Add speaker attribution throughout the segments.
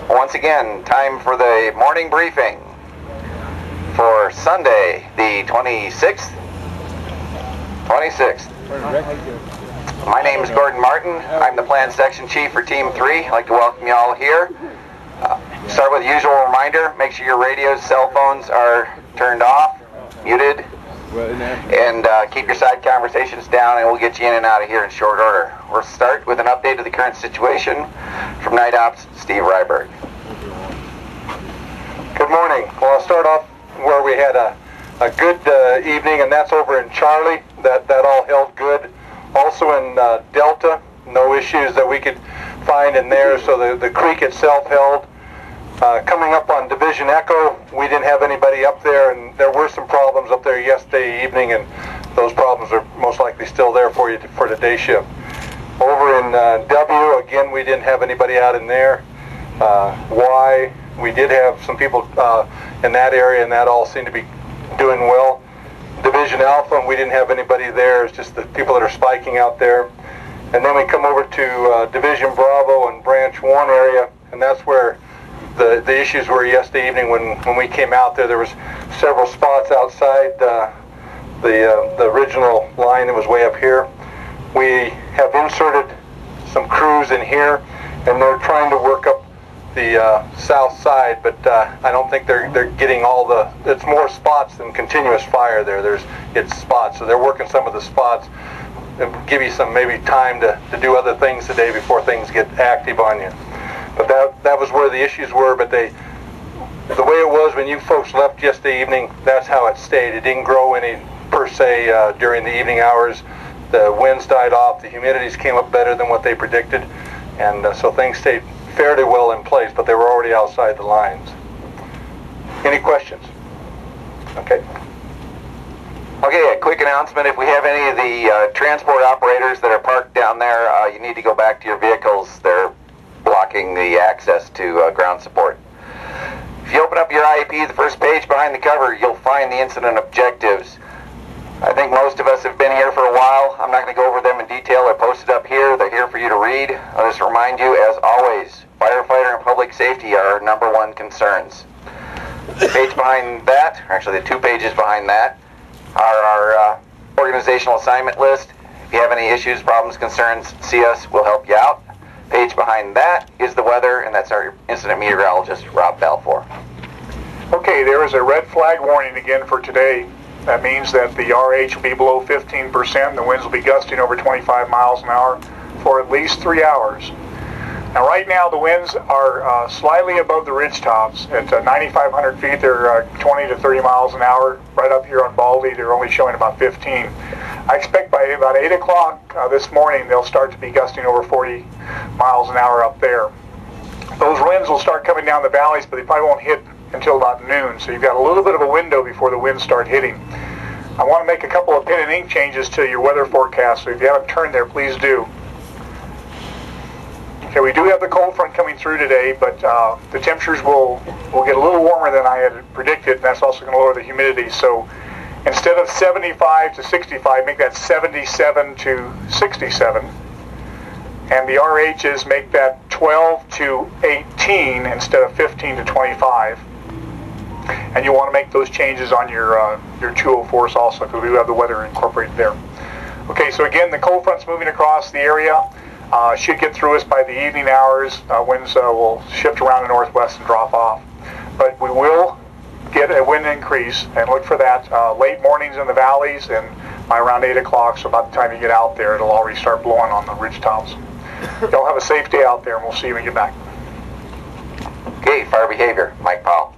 Speaker 1: once again, time for the morning briefing for Sunday, the 26th. My name is Gordon Martin. I'm the Plan Section Chief for Team 3. I'd like to welcome you all here. Start with the usual reminder, make sure your radios, cell phones are turned off, muted, and keep your side conversations down, and we'll get you in and out of here in short order. We'll start with an update of the current situation from Night Ops, Steve Ryberg.
Speaker 2: Good morning. Well, I'll start off where we had a good evening, and that's over in Charlie. That all held good. Also in Delta, no issues that we could find in there, so the creek itself held. Coming up on Division Echo, we didn't have anybody up there, and there were some problems up there yesterday evening, and those problems are most likely still there for you for the day shift. Over in W, again, we didn't have anybody out in there. Y, we did have some people in that area, and that all seemed to be doing well. Division Alpha, we didn't have anybody there. It's just the people that are spiking out there. And then we come over to Division Bravo and Branch 1 area, and that's where the issues were yesterday evening when we came out there. There was several spots outside the original line that was way up here. We have inserted some crews in here, and they're trying to work up the south side, but I don't think they're getting all it's more spots than continuous fire there. It's spots, so they're working some of the spots. It'll give you some maybe time to do other things today before things get active on you. But that was where the issues were, but the way it was when you folks left yesterday evening, that's how it stayed. It didn't grow any per se during the evening hours. The winds died off, the humidities came up better than what they predicted, and so things stayed fairly well in place, but they were already outside the lines. Any questions? Okay.
Speaker 1: Okay, a quick announcement. If we have any of the transport operators that are parked down there, you need to go back to your vehicles. They're blocking the access to ground support. If you open up your IEP, the first page behind the cover, you'll find the incident objectives. I think most of us have been here for a while. I'm not going to go over them in detail. They're posted up here. They're here for you to read. I'll just remind you, as always, firefighter and public safety are our #1 concerns. The page behind that, or actually the 2 pages behind that, are our organizational assignment list. If you have any issues, problems, concerns, see us. We'll help you out. Page behind that is the weather, and that's our incident meteorologist, Rob Balfour.
Speaker 3: Okay, there is a red flag warning again for today. That means that the RH will be below 15%. The winds will be gusting over 25 miles an hour for at least 3 hours. Now, right now, the winds are slightly above the ridge tops. At 9,500 feet, they're 20 to 30 miles an hour. Right up here on Baldy, they're only showing about 15. I expect by about 8 o'clock this morning, they'll start to be gusting over 40 miles an hour up there. Those winds will start coming down the valleys, but they probably won't hit until about noon. So you've got a little bit of a window before the winds start hitting. I want to make a couple of pen and ink changes to your weather forecast. So if you haven't turned there, please do. Okay, we do have the cold front coming through today, but the temperatures will get a little warmer than I had predicted, and that's also going to lower the humidity. So instead of 75 to 65, make that 77 to 67. And the RHs make that 12 to 18 instead of 15 to 25. And you want to make those changes on your 204s also, because we do have the weather incorporated there. Okay, so again, the cold front's moving across the area. Should get through us by the evening hours. Winds will shift around the northwest and drop off. But we will get a wind increase, and look for that late mornings in the valleys, and by around 8 o'clock, so by the time you get out there, it'll already start blowing on the ridge tops. Y'all have a safe day out there, and we'll see you when you get back.
Speaker 1: Okay, fire behavior, Mike Powell.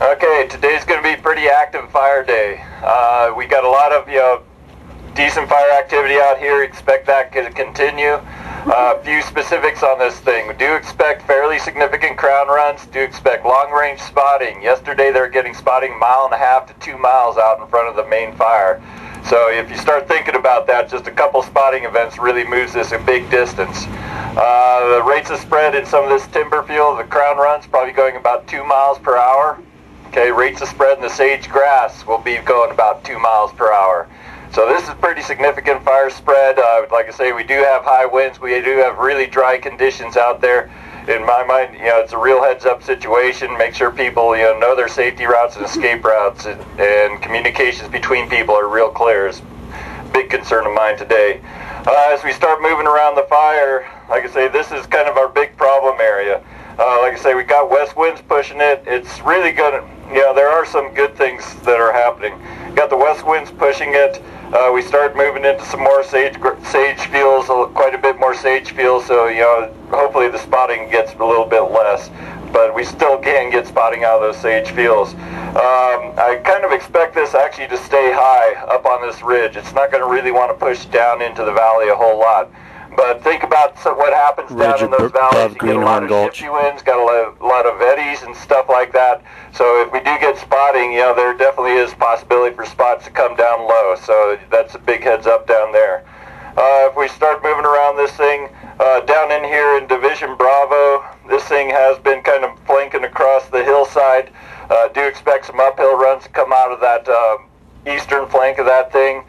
Speaker 4: Okay, today's going to be a pretty active fire day. We got a lot of decent fire activity out here. Expect that to continue. A few specifics on this thing. We do expect fairly significant crown runs. Do expect long-range spotting. Yesterday they were getting spotting 1.5 to 2 miles out in front of the main fire. So if you start thinking about that, just a couple spotting events really moves this a big distance. The rates of spread in some of this timber field, the crown runs, probably going about 2 miles per hour. Okay, rates of spread in the sage grass will be going about 2 miles per hour. So this is pretty significant fire spread. Like I say, we do have high winds. We do have really dry conditions out there. in my mind, it's a real heads-up situation. Make sure people, know their safety routes and escape routes, and communications between people are real clear. It's a big concern of mine today. As we start moving around the fire, like I say, this is kind of our big problem area. Like I say, we got west winds pushing it. It's really good. There are some good things that are happening. Got the west winds pushing it. We started moving into some more sage fields, quite a bit more sage fields, so hopefully the spotting gets a little bit less, but we still can get spotting out of those sage fields. I kind of expect this actually to stay high up on this ridge. It's not going to really want to push down into the valley a whole lot. But think about what happens down in those valleys. You get a lot of shifty winds, got a lot of eddies and stuff like that. So if we do get spotting, there definitely is possibility for spots to come down low. So that's a big heads up down there. If we start moving around this thing, down in here in Division Bravo, this thing has been kind of flanking across the hillside. Do expect some uphill runs to come out of that eastern flank of that thing.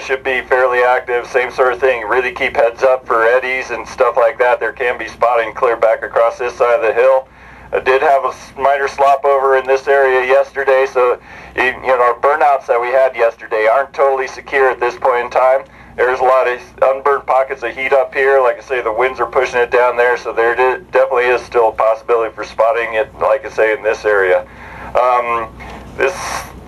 Speaker 4: Should be fairly active, same sort of thing. Really keep heads up for eddies and stuff like that. There can be spotting clear back across this side of the hill. I did have a minor slop over in this area yesterday, so our burnouts that we had yesterday aren't totally secure at this point in time. There's a lot of unburned pockets of heat up here. Like I say, the winds are pushing it down there, so there definitely is still a possibility for spotting it, like I say, in this area.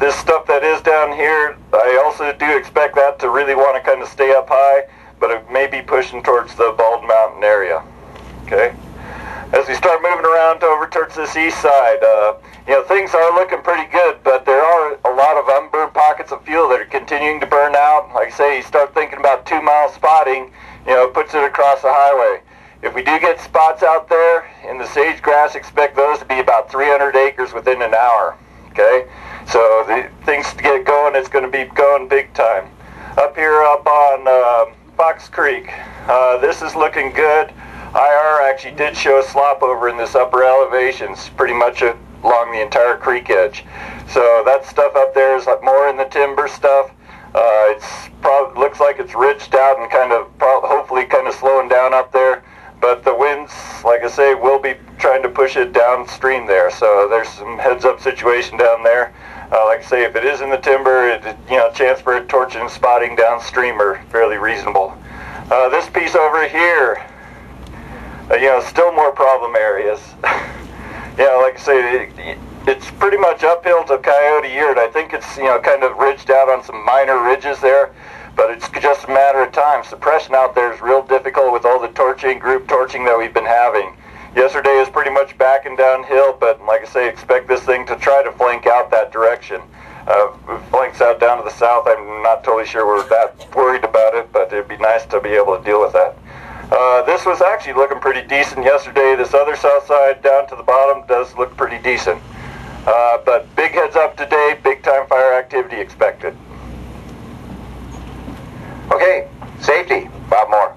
Speaker 4: This stuff that is down here, I also do expect that to really want to kind of stay up high, but it may be pushing towards the Bald Mountain area. Okay. As we start moving around over towards this east side, things are looking pretty good, but there are a lot of unburned pockets of fuel that are continuing to burn out. Like I say, you start thinking about 2 mile spotting, puts it across the highway. If we do get spots out there in the sage grass, expect those to be about 300 acres within an hour. Okay, so the things to get going, it's going to be going big time. Up here up on Fox Creek, this is looking good. IR actually did show a slop over in this upper elevations, pretty much along the entire creek edge. So that stuff up there is more in the timber stuff. Looks like it's ridged out and kind of hopefully kind of slowing down up there. But the winds, like I say, will be trying to push it downstream there. So there's some heads-up situation down there. Like I say, if it is in the timber, chance for it torching and spotting downstream are fairly reasonable. This piece over here, still more problem areas. Like I say, it's pretty much uphill to Coyote Yurt. I think it's, kind of ridged out on some minor ridges there. But it's just a matter of time. Suppression out there is real difficult with all the group torching that we've been having. Yesterday is pretty much backing downhill, but like I say, expect this thing to try to flank out that direction. Flanks out down to the south, I'm not totally sure we're that worried about it, but it'd be nice to be able to deal with that. This was actually looking pretty decent yesterday. This other south side down to the bottom does look pretty decent. But big heads up today, big time fire activity expected.
Speaker 1: Okay, safety. Bob Moore.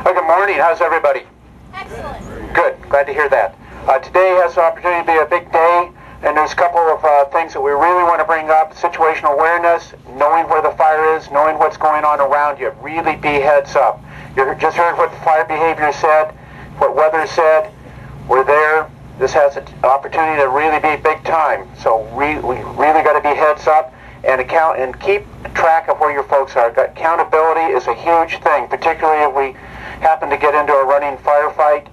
Speaker 2: Good morning. How's everybody?
Speaker 5: Excellent.
Speaker 2: Good. Glad to hear that. Today has the opportunity to be a big day, and there's a couple of things that we really want to bring up. Situational awareness, knowing where the fire is, knowing what's going on around you. Really be heads up. You just heard what the fire behavior said, what weather said. We're there. This has an opportunity to really be big time. So we really got to be heads up and keep track of where your folks are. Accountability is a huge thing, particularly if we happen to get into a running firefight.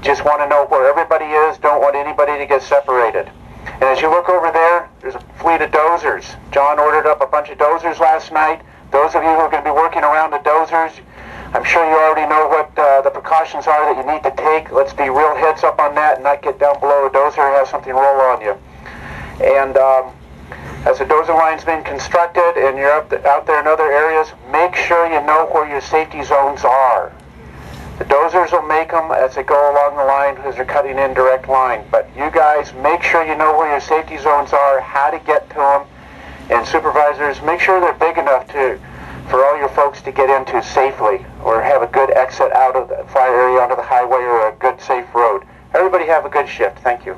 Speaker 2: Just want to know where everybody is, don't want anybody to get separated. And as you look over there, there's a fleet of dozers. John ordered up a bunch of dozers last night. Those of you who are going to be working around the dozers, I'm sure you already know what the precautions are that you need to take. Let's be real heads up on that and not get down below a dozer and have something roll on you. And as the dozer line's been constructed and you're out there in other areas, make sure you know where your safety zones are. The dozers will make them as they go along the line because they're cutting in direct line. But you guys, make sure you know where your safety zones are, how to get to them. And supervisors, make sure they're big enough for all your folks to get into safely or have a good exit out of the fire area onto the highway or a good safe road. Everybody have a good shift. Thank you.